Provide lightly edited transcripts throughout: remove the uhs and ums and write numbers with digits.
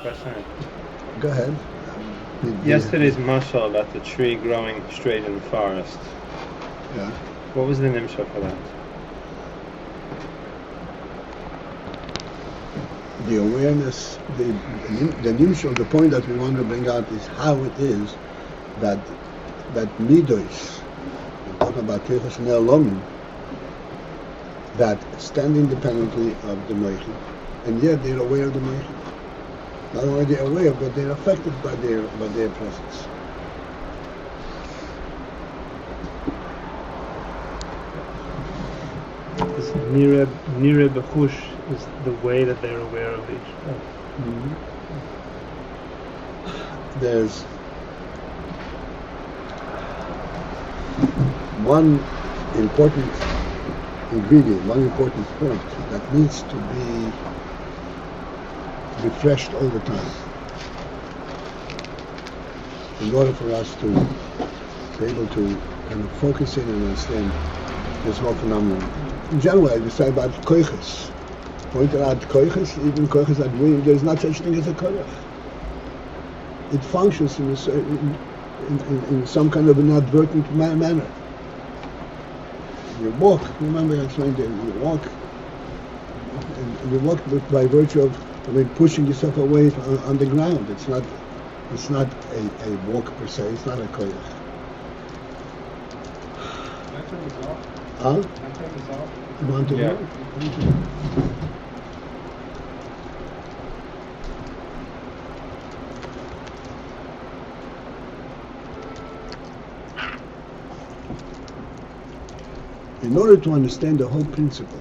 question? Go ahead. Yesterday's mashal about the tree growing straight in the forest. Yeah. What was the nimshal for that? The awareness, the nimshal, the point that we want to bring out is how it is that midos, we're talking about Keichas Ne'elomim, that stand independently of the Menachem, and yet they're aware of the Menachem. Not only they're aware, but they're affected by their presence. This nire b'chush is the way that they're aware of each other. Mm-hmm. There's one important ingredient, one important point that needs to be refreshed all the time in order for us to be able to kind of focus in and understand this whole phenomenon. In general, I would say about koiches. Pointed out koiches, even koiches that we, there's not such thing as a koich. It functions in some kind of inadvertent manner. You walk, remember I explained it, you walk by virtue of pushing yourself away on the ground. It's not a walk per se, it's not a koich. Huh? You want to know? In order to understand the whole principle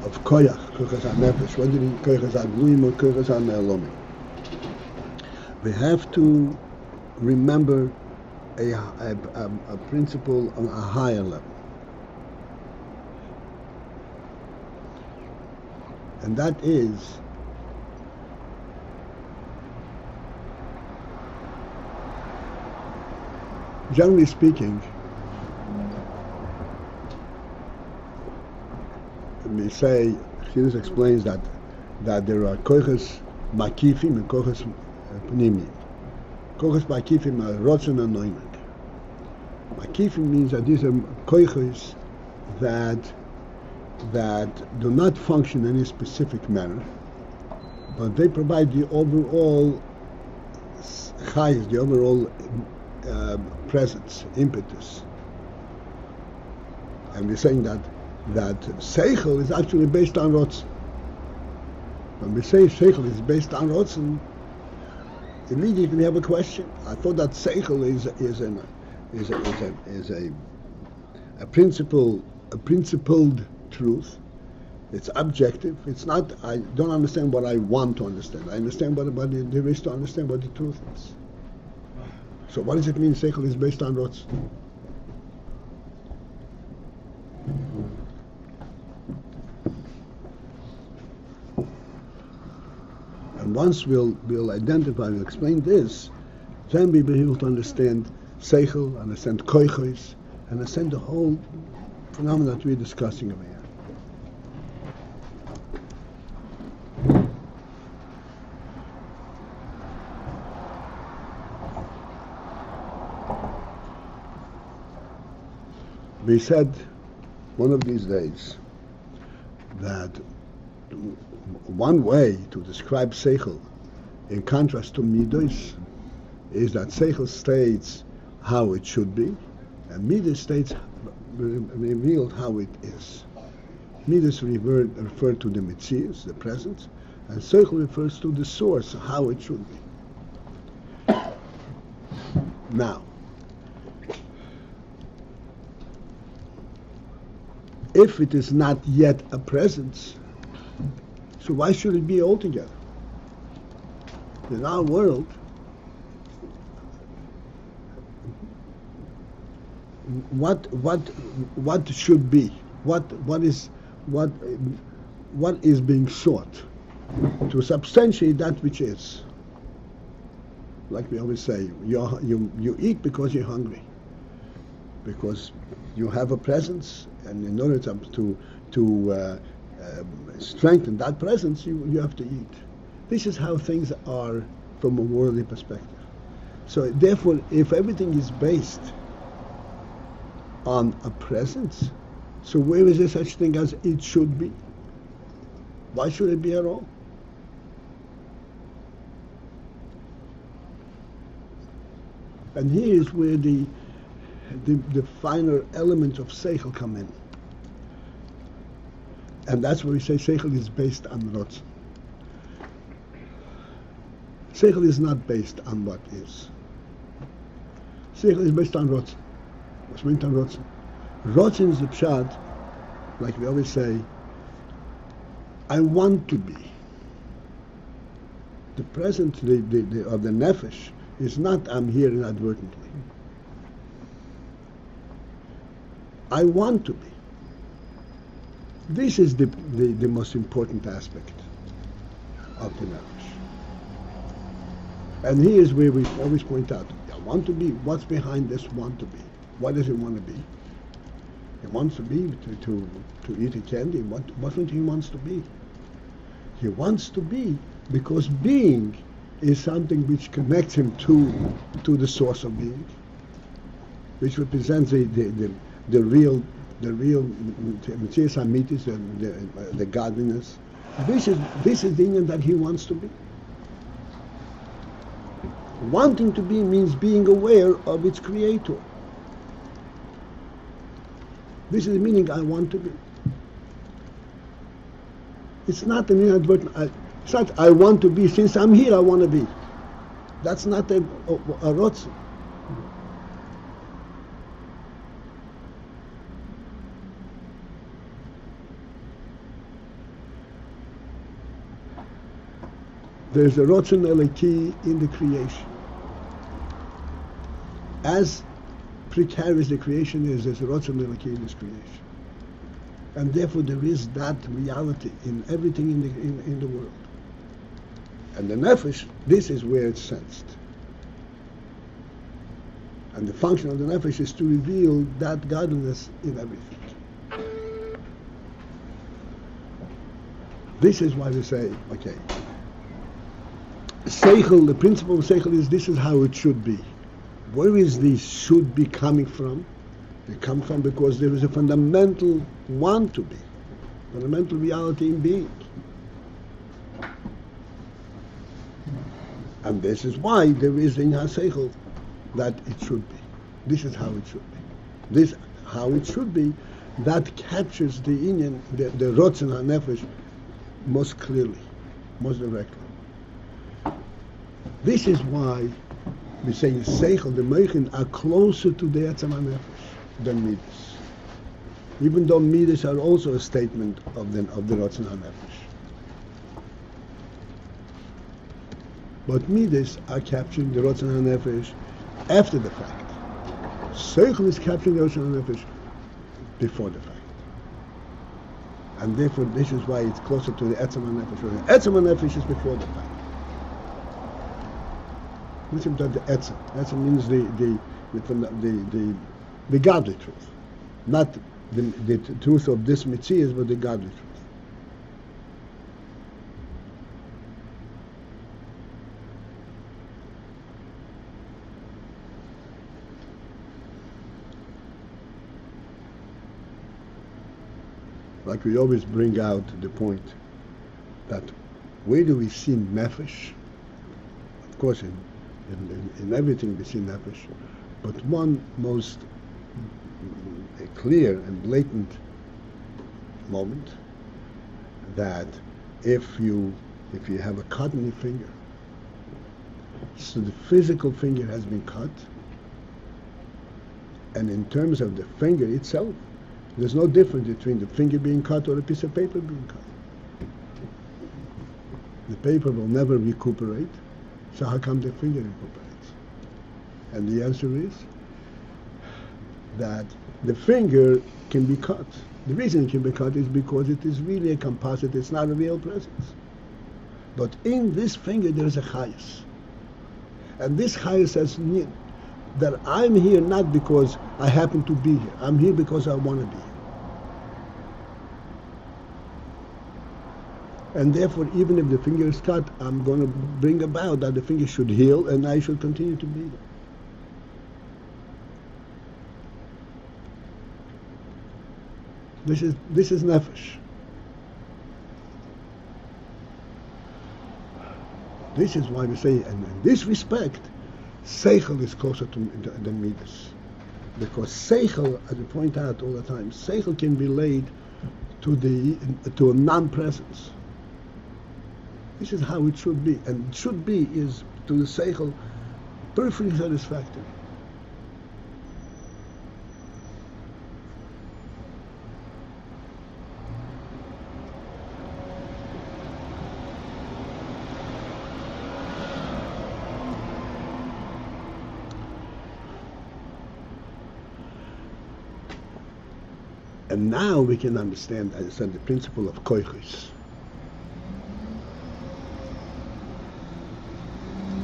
of koyach, koyach ha-nefesh, whether in koyach ha-gluim or koyach ha-ne'elomim, we have to remember a principle on a higher level. And that is generally speaking, we say, Chiddush explains that there are koiches makifim and koiches pnimim. Koiches makifim are rotzen and noimek. Makifim means that these are koiches that do not function in any specific manner, but they provide the overall chayes, the overall presence, impetus. And we're saying that seichel is actually based on rotzen. When we say seichel is based on rotzen, immediately we have a question. I thought that seichel is a principled truth. It's objective. It's not. I don't understand what I want to understand. I understand what there is to understand what the truth is. So what does it mean? Seichel is based on rotzen. And once we'll identify and explain this, then we'll be able to understand seichel, understand koiches, and understand the whole phenomenon that we're discussing over here. We said one of these days that one way to describe seichel in contrast to midos is that seichel states how it should be, and midos states revealed how it is. Midos refer to the mitzias, the presence, and seichel refers to the source, how it should be. Now, if it is not yet a presence, so why should it be altogether? In our world, what should be? What is being sought to substantiate that which is? Like we always say, you eat because you're hungry, because you have a presence, and in order to strengthen that presence, you have to eat. This is how things are from a worldly perspective. So therefore, if everything is based on a presence, so where is there such thing as it should be? Why should it be at all? And here is where the finer elements of seichel come in. And that's where we say seichel is based on rotzen. Seichel is not based on what is. Seichel is based on rotzen. What's meant on rotzen? Rotzen is the pshat, like we always say, I want to be. The present of the nefesh is not I'm here inadvertently. I want to be. This is the most important aspect of the nefesh. And here's where we always point out, I want to be, what's behind this want to be? What does he want to be? He wants to be to eat a candy. What he wants to be? He wants to be because being is something which connects him to the source of being, which represents the real Metzias Hamitis, the godliness. This is the union that he wants to be. Wanting to be means being aware of its creator. This is the meaning I want to be. It's not an inadvertent. It's not I want to be. Since I'm here, I want to be. That's not a rotz. There's a rotzen eleki in the creation. As precarious the creation is, there's a rotzen eleki in this creation. And therefore there is that reality in everything in the world. And the nefesh, this is where it's sensed. And the function of the nefesh is to reveal that godliness in everything. This is why we say, okay, seichel, the principle of seichel is this is how it should be. Where is the should be coming from? They come from because there is a fundamental want to be, fundamental reality in being. And this is why there is in HaSeichel that it should be. This is how it should be. This how it should be, that captures the inyan, the Rotzen HaNefesh most clearly, most directly. This is why we say Seichel, the Meichin, are closer to the Etzem HaNefesh than Midas. Even though Midas are also a statement of the Rotzen HaNefesh. But Midas are capturing the Rotzen HaNefesh after the fact. Seichel is capturing the Rotzen HaNefesh before the fact. And therefore this is why it's closer to the Etzem HaNefesh. The Etzem HaNefesh is before the fact. Listen to the Etzem. Etzem means the godly truth. Not the truth of this Metzias, but the godly truth. Like we always bring out the point that where do we see nefesh? Of course, in everything we see nefesh, but one most clear and blatant moment that if you have a cut in your finger, so the physical finger has been cut, and in terms of the finger itself, there's no difference between the finger being cut or a piece of paper being cut. The paper will never recuperate, so how come the finger recuperates? And the answer is that the finger can be cut. The reason it can be cut is because it is really a composite, it's not a real presence. But in this finger there is a chayas. And this chayas says that I'm here not because I happen to be here. I'm here because I want to be here. And therefore, even if the finger is cut, I'm going to bring about that the finger should heal and I should continue to bleed. This is nefesh. This is why we say, and in this respect, seichel is closer to than midas, because seichel, as we point out all the time, seichel can relate to a non-presence. This is how it should be, and it should be is to the seichel perfectly satisfactory. And now we can understand, as I said, the principle of koichos.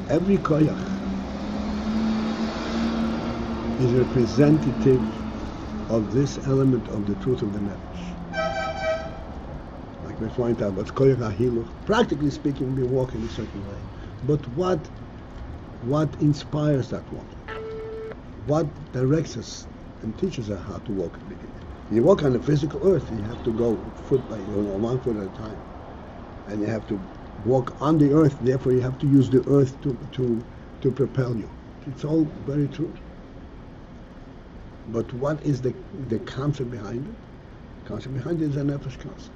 Every koyach is representative of this element of the truth of the nefesh. Like we point out, what's koyach hahiluch? Practically speaking, we walk in a certain way. But what inspires that walk? What directs us and teaches us how to walk? You walk on the physical earth, you have to go foot by 1 foot at a time, and you have to walk on the earth. Therefore, you have to use the earth to propel you. It's all very true. But what is the concept behind it? The concept behind it is a nefesh concept.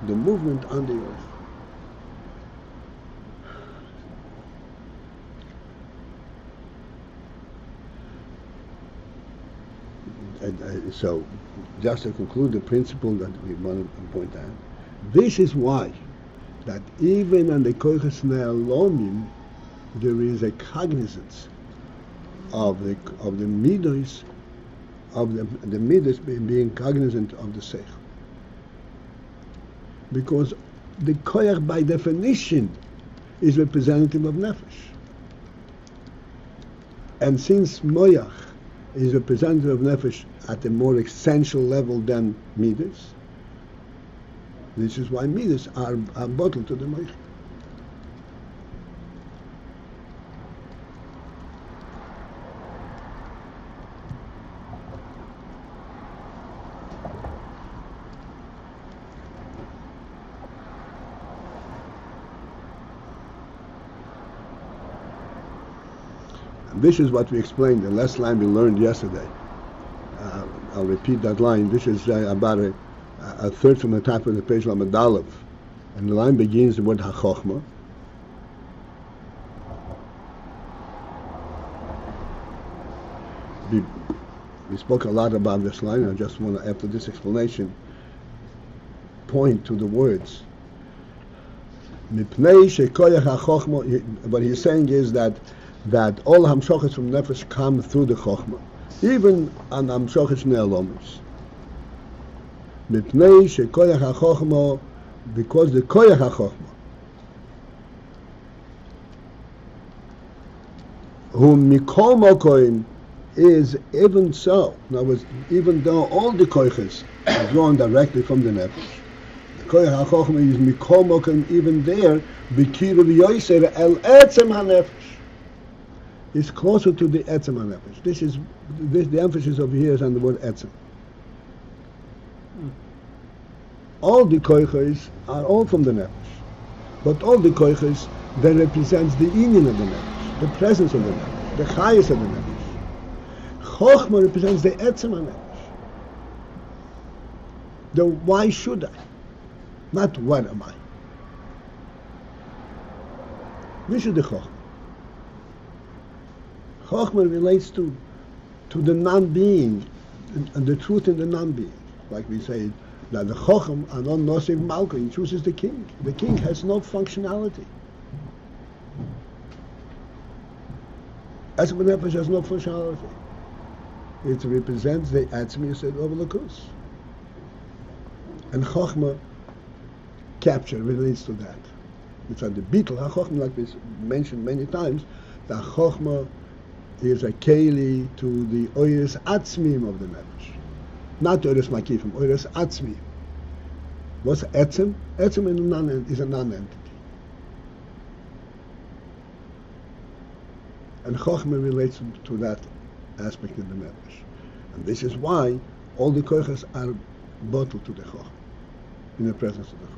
The movement on the earth. So, just to conclude the principle that we want to point out, this is why that even on the koiches ne'alomim there is a cognizance of the midos, of the midos being cognizant of the seichel, because the koyach by definition is representative of nefesh, and since moyach is representative of nefesh at a more essential level than midas. This is why midas are bottled to the moich. This is what we explained, the last line we learned yesterday. I'll repeat that line. This is about a third from the top of the page, Lamed Aleph. And the line begins the word HaChochma. We spoke a lot about this line. I just want to, after this explanation, point to the words. Mipnei shekoyach HaChochma. What he's saying is that all hamshochas from nefesh come through the chochma, even on hamshochas ne'alomis. Mipnei shekoyach hachochma, because the koyach hachochma, whom mikol mokoim is even so. In other words, even though all the koyches are drawn directly from the nefesh, the koyach hachochma is mikol mokoim even there, b'kiruv yoser el etzem hanefesh. Is closer to the etzem hanefesh. The emphasis over here is on the word etzem. All the koiches are all from the nefesh, but all the koiches they represents the inyan of the nefesh, the presence of the nefesh, the chayes of the nefesh. Chochma represents the etzem hanefesh. The why should I? Not what am I. This is the chochma. Chochma relates to the non-being, and the truth in the non-being. Like we say, that the Chochem anon nosiv malka, he chooses the king. The king has no functionality. Etzem nefesh has no functionality. It represents the atzmius of Lakus. And Chochma capture relates to that. It's at the beetle, HaChochma, like we mentioned many times, the Chochma is a keli to the oiris atzmim of the nefesh, not oiris makifim, oiris atzmim. What's etzem? Etzem is a non-entity. And Chochmah relates to that aspect in the Nefesh. And this is why all the koiches are bottled to the Chochmah, in the presence of the Chochmah.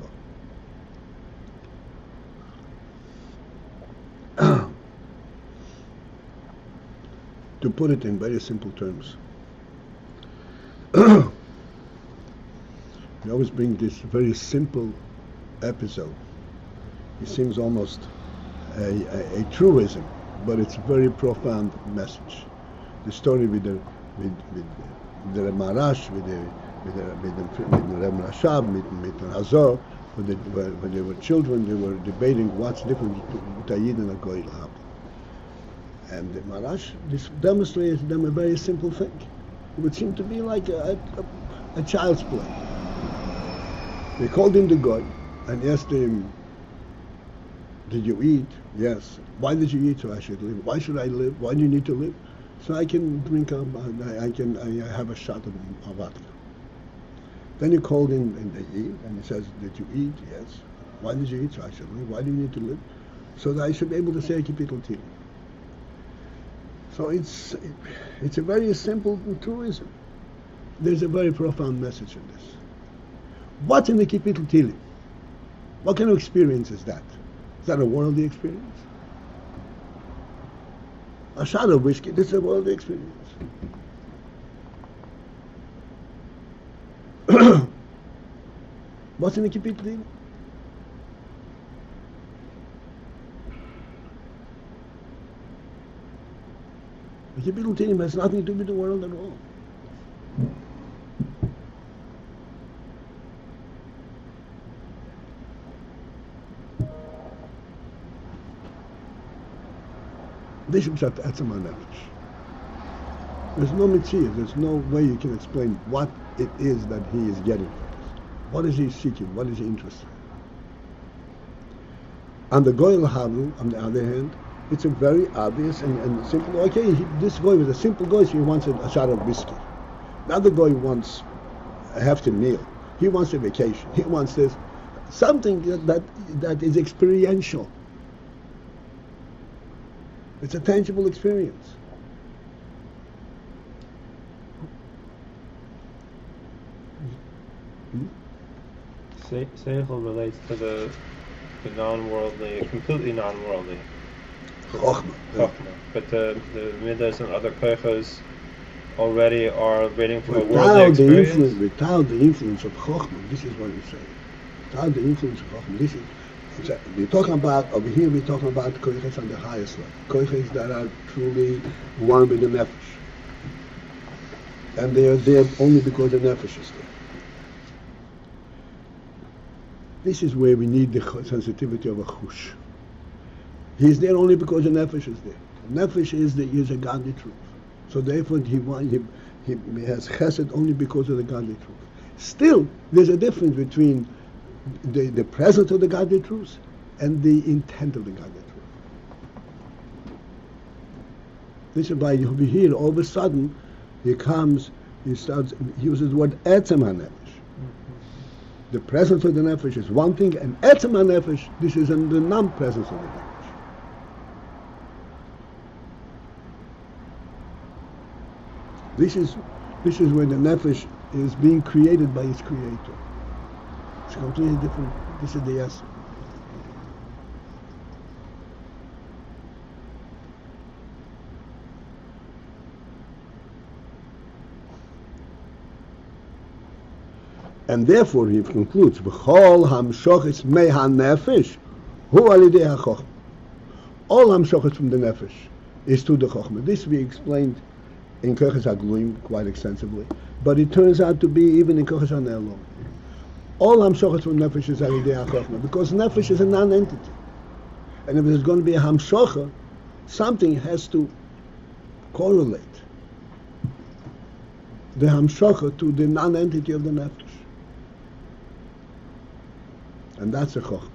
To put it in very simple terms, we always bring this very simple episode. It seems almost a truism, but it's a very profound message. The story with the Marash, with the Reb Rashab, with the Hazor, when they were children, they were debating what's different between Ayin and a Goy Lahab. And the Marash demonstrated to them a very simple thing. It would seem to be like a child's play. They called him the Goy and asked him, "Did you eat?" "Yes." "Why did you eat?" "So I should live." "Why should I live?" "Why do you need to live?" "So I can drink I have a shot of vodka." Then he called him and they eat, and he says, "Did you eat?" "Yes." "Why did you eat?" "So I should live." "Why do you need to live?" "So that I should be able to say a kapitel Tehillim." So it's a very simple truism. There's a very profound message in this. What's in the kapitel Tehillim? What kind of experience is that? Is that a worldly experience? A shot of whiskey, this is a worldly experience. What's in the kapitel Tehillim? The kapitel Tehillim has nothing to do with the world at all. This is at Etzem HaNefesh. There's no mitzvah, there's no way you can explain what it is that he is getting from this. What is he seeking? What is he interested in? And the Goy L'Havlu, on the other hand, it's a very obvious and simple. Okay, this guy was a simple guy, so he wants a shot of whiskey. The other guy wants a hefty meal. He wants a vacation. He wants this, something that is experiential. It's a tangible experience. Seichel relates to the non-worldly, completely non-worldly. Chochmah. But the midas and other koiches already are waiting for a worldly experience. Without the influence of Chochmah, this is what we say. Without the influence of Chochmah, this is. We're talking about, over here we're talking about koiches on the highest level. Koiches that are truly one with the nefesh. And they are there only because the nefesh is there. This is where we need the sensitivity of a chush. He's there only because the nefesh is there. The nefesh is a godly truth. So therefore he has chesed only because of the godly truth. Still, there's a difference between the presence of the godly truth and the intent of the godly truth. This is why over here, all of a sudden, he uses the word etzem hanefesh. The presence of the nefesh is one thing, and etzem hanefesh, this is in the non-presence of the nefesh. This is where the nefesh is being created by its creator. It's completely different. This is the essence. And therefore he concludes, V'chol hamshochis mei ha-nefesh hu alidei ha-chochmah. All hamshochis from the nefesh is to the chochmah. This we explained in Koches HaGluim quite extensively, but it turns out to be even in Koches HaNe'elom. All hamshochas from nefesh is alidei ha-chochmah, because nefesh is a non-entity. And if there's going to be a hamshocha, something has to correlate the hamshocha to the non-entity of the nefesh. And that's a chochmah.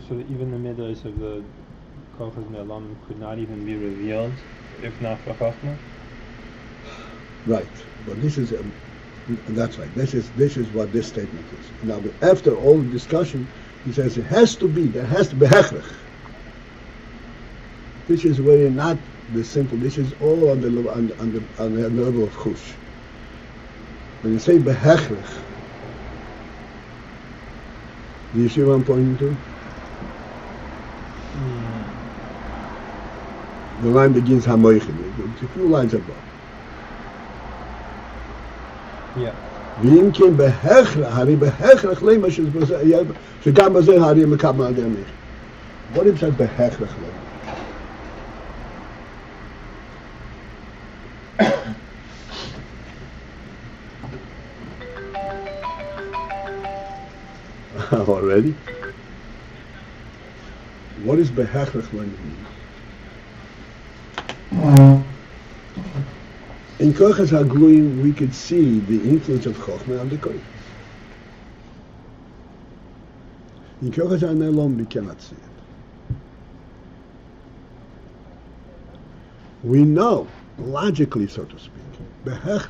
So even the midas of the koches me'olam could not even be revealed if not for chochmah? Right. But this is That's right. This is what this statement is. Now, after all the discussion, he says there has to be hechrech. This is very not the simple. This is all on the level of chush. When you say behechrech, do you see what I'm pointing to? The line begins hamoichin. It's a few lines above. Yeah. ואם כן בהכרח, הרי בהכרח למה שגם בזה הרי מקבל על דרך. What is that בהכרח למה? Already? What is בהכרח למה mean? In Kochas HaGluim, we could see the influence of Chochmah on the Kochas. In Kochas HaNelom, we cannot see it. We know, logically, so to speak, that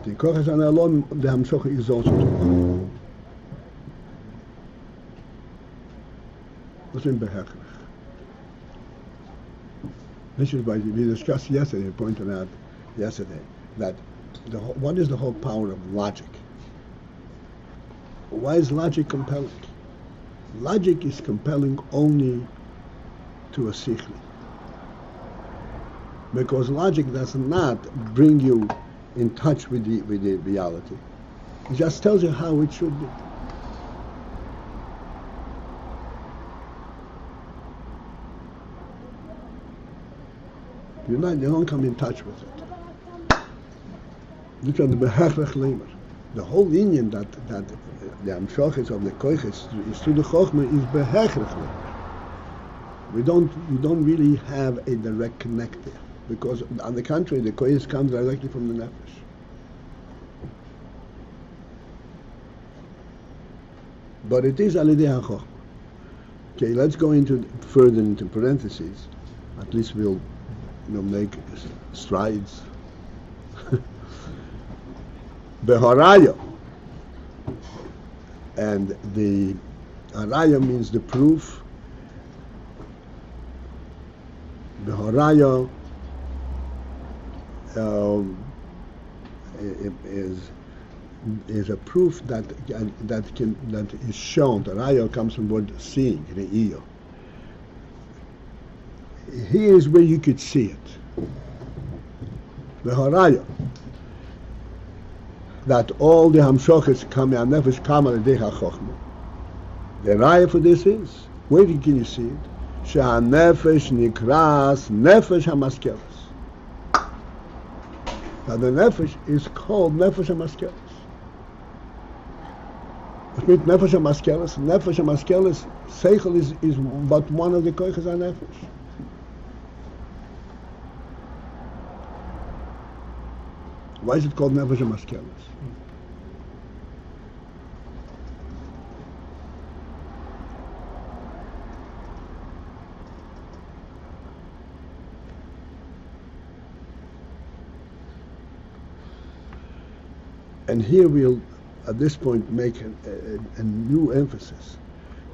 in Kochas HaNelom, the Hamshoch is also to Chochmah. What's in Behech? This is why we discussed yesterday, pointed out yesterday, that what is the whole power of logic? Why is logic compelling? Logic is compelling only to a sikhli. Because logic does not bring you in touch with the reality. It just tells you how it should be. You don't come in touch with it. Look at the behechrech lemer. The whole Indian that the amshoches of the koiches is to the chochmah is behechrech lemer. We don't really have a direct connect there, because on the contrary, the koiches come directly from the nefesh. But it is alidei hachochmah. Okay, let's go further into parentheses. At least we'll make strides. Beharaya, and the haraya means the proof. Beharaya is a proof that is shown. The haraya comes from the word seeing, reiyo. Here is where you could see it. The haraya, that all the hamshoches come and nefesh come al yedei hachochma. The haraya for this is, where can you see it? Shehanefesh nikras nefesh hamaskeles. Now the nefesh is called nefesh hamaskeles. What means nefesh hamaskeles? Nefesh hamaskeles, seichel is but one of the koiches hanefesh. Why is it called nefesh hamaskeles? And here we'll, at this point, make a new emphasis.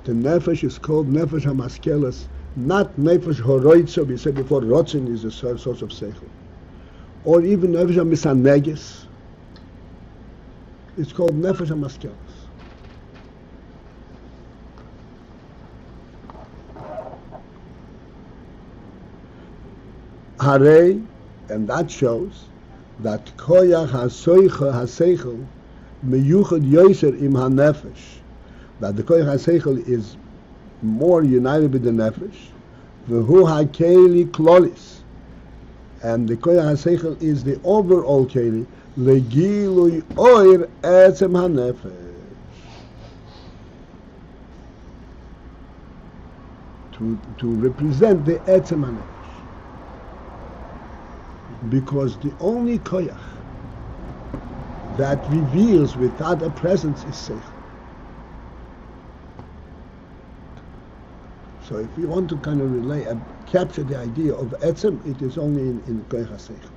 The nefesh is called nefesh hamaskeles, not nefesh horoitzo. We said before, rotzin is a source of seichel. Or even nefesh hamisaneges. It's called nefesh hamaskeles. Harei, and that shows that koyach haseichel meyuchad yoser im hanefesh, that the koyach haseichel is more united with the nefesh, v'hu hakeli klolis, and the koyach haseichel is the overall keli legilui oir etzem hanefesh, to represent the etzem hanefesh. Because the only koyach that reveals without a presence is seichel. So if you want to kind of capture the idea of etzem, it is only in koyach seichel.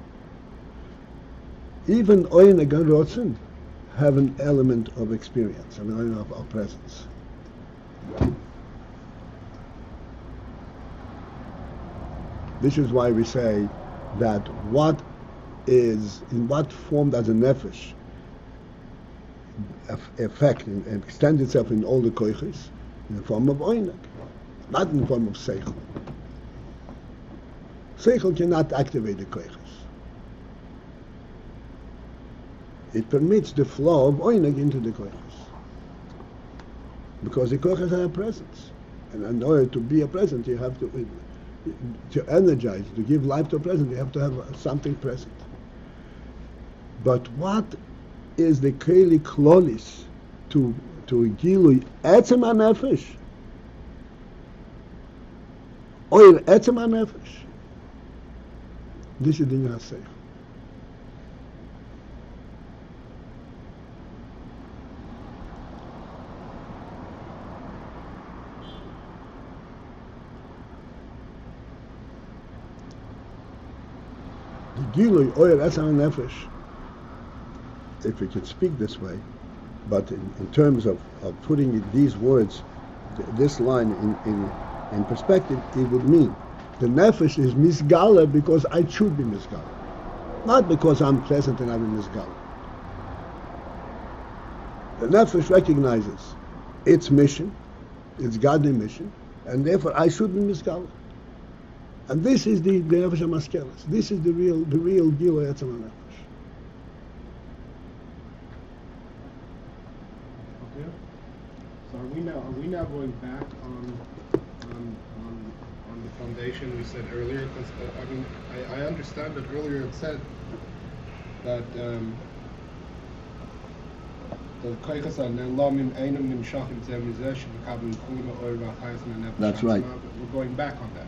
Even Ayin and Rotzen have an element of experience, an element of presence. This is why we say that in what form does a nefesh affect and extend itself in all the koiches? In the form of oinak, not in the form of seichel. Seichel cannot activate the koiches. It permits the flow of oinak into the koiches. Because the koiches are a presence. And in order to be a presence, you have to energize, to give life to a present, you have to have something present. But what is the keli klolis to gilui etzem hanefesh? Oir etzem hanefesh. This is the Yaseh. The gilui oir etzem hanefesh, if we could speak this way, but in terms of putting these words, this line in perspective, it would mean the nefesh is misgala because I should be misgala, not because I'm present and I'm misgala. The nefesh recognizes its mission, its godly mission, and therefore I should be misgala. And this is the nefesh hamaskelis. This is the real gilui etzem hanefesh. So are we now going back on the foundation we said earlier? Because I understand that earlier it said that that's right. We're going back on that.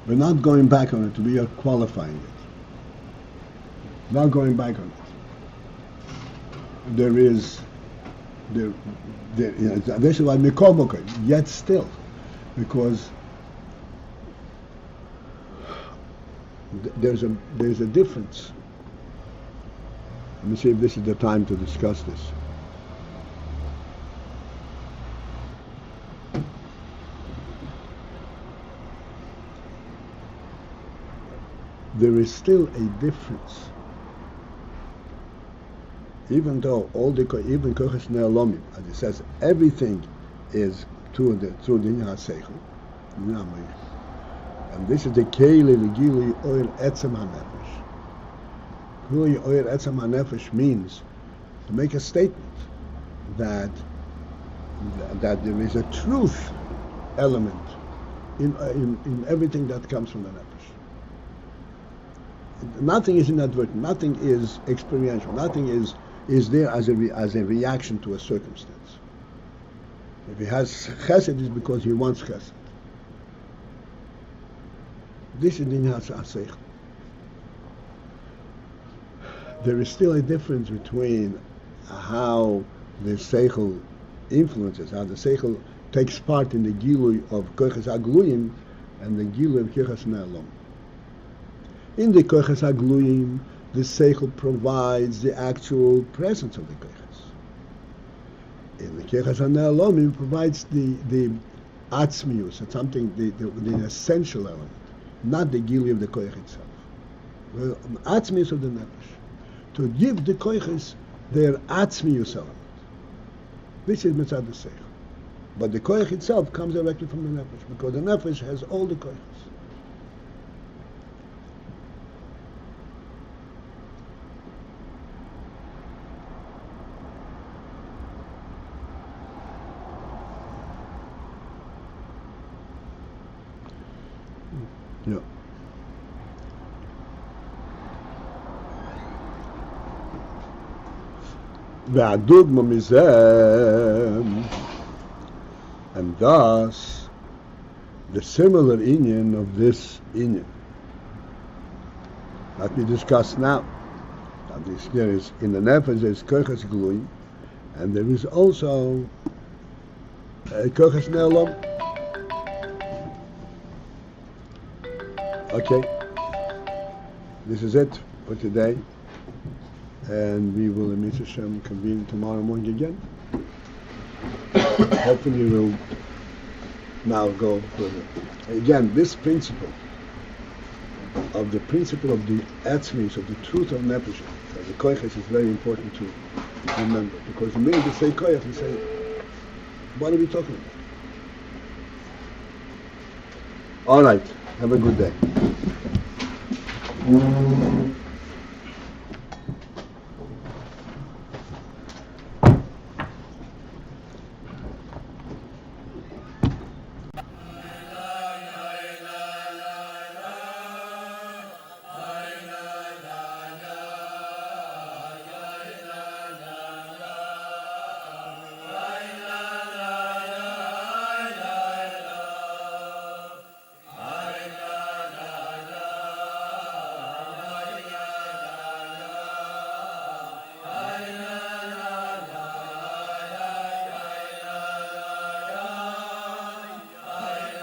We're not going back on it. We are qualifying it. Not going back on it. There is. This is why Mikoboka, yet still, because there's a difference. Let me see if this is the time to discuss this. There is still a difference. Even though even koches ne'elomim, as it says, everything is through the Haseichel, and this is the keli legili oil etzem hanefesh. Gili oil etzem hanefesh means to make a statement that there is a truth element in everything that comes from the nefesh. Nothing is inadvertent. Nothing is experiential. Nothing is there as a reaction to a circumstance. If he has chesed, it's because he wants chesed. This is in Haseichel. There is still a difference between how the seichel influences, how the seichel takes part in the gilui of koches hagluyim and the gilui of koches ne'elom. In the koches hagluyim, the seichel provides the actual presence of the koches. In the koches ne'elom, it provides the atzmius, it's something, the essential element, not the gilui of the koich itself. The atzmius of the nefesh. To give the koiches their atzmius element. This is mitzad the seichel. But the koich itself comes directly from the nefesh, because the nefesh has all the koiches. Yeah. והדוגמה מזה, and thus the similar inyan of this inyan that we discussed now, that there is in the nefesh there is koches glui, and there is also a koches ne'elom. Okay, this is it for today. and we will, in Mitzvah Shem, convene tomorrow morning again. Hopefully we'll now go further. Again, this principle of the Etzmis, of the truth of Nefesh, of the Koiches, is very important to remember, because the minute you say Koich, you say, what are we talking about? All right, have a good day.